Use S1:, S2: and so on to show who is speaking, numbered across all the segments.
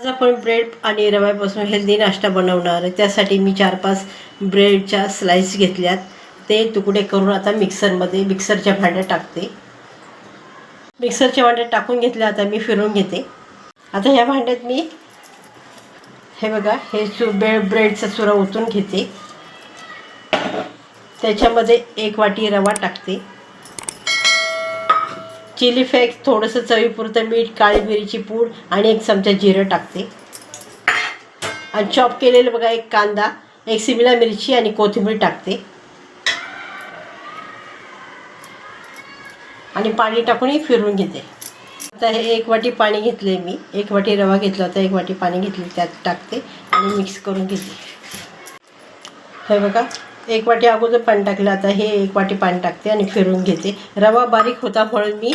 S1: आपण ब्रेड आणि रव्यापासून हेल्दी नाश्ता बनवणार आहे। त्यासाठी मी 4-5 ब्रेडच्या स्लाइस घेतल्यात। ते तुकडे करून आता मिक्सरच्या भांड्यात टाकते। मिक्सरच्या भांड्यात टाकून घेतले। आता मी फिरवून घेते। आता ह्या भांड्यात मी हे बघा हे ब्रेडचा चुरा ओतून घेते। त्याच्यामध्ये 1 वाटी रवा टाकते। चिली फ्लेक्स, थोडंसं चवीपुरतं मीठ, काळी मिरीची पूड आणि 1 चमचा जिरं टाकते। आणि चॉप केलेलं बघा 1 कांदा, 1 शिमला मिरची आणि कोथिंबीर टाकते। आणि पाणी टाकून फिरवून घेते। आता हे 1 वाटी पाणी घेतले मी, 1 वाटी रवा घेतला होता, 1 वाटी पाणी घेतले, त्यात टाकते आणि मिक्स करून घेते। हे बघा 1 वाटी अगोदर पाणी टाकलं। आता हे 1 वाटी पाणी टाकते आणि फिरवून घेते। रवा बारीक होता म्हणून मी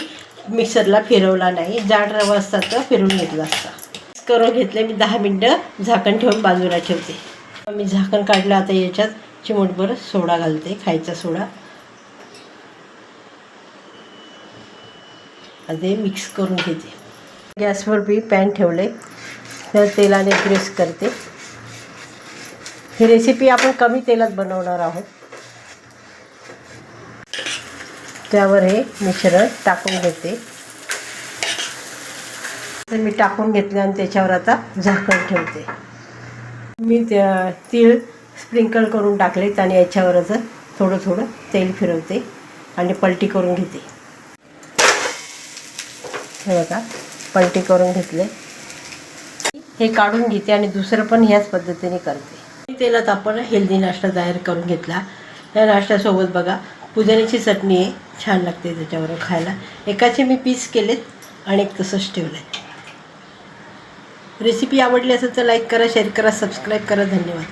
S1: मिक्सरला फिरवला नाही, जाड रवा असता तर फिरवून घेतला असता। मिक्स करून घेतले मी। 10 मिनिटं झाकण ठेवून बाजूला ठेवते। मी झाकण काढलं। आता याच्यात चिमूटभर सोडा घालते, खायचा सोडा। आणि मिक्स करून घेते। गॅसवर मी पॅन ठेवले, तर तेलाने ग्रीस करते। ही रेसिपी आपण कमी तेलात बनवणार आहोत। त्यावर हे मिश्रण टाकून घेते। तर मी टाकून घेतले आणि त्याच्यावर आता झाकण ठेवते। मी तीळ स्प्रिंकल करून टाकलेत आणि याच्यावरच थोडं थोडं तेल फिरवते आणि पलटी करून घेते। हे बघा पलटी करून घेतले। हे काढून घेते आणि दुसरं पण ह्याच पद्धतीने करते। तेलात आपण हेल्दी नाश्ता तयार करून घेतला। या नाश्त्यासोबत बघा पुदिन्याची चटणी आहे, छान लागते त्याच्यावर खायला। एकाचे मी पीस केलेत आणि एक तसंच ठेवलं आहे। रेसिपी आवडली असेल तर लाईक करा, शेअर करा, सबस्क्राईब करा। धन्यवाद।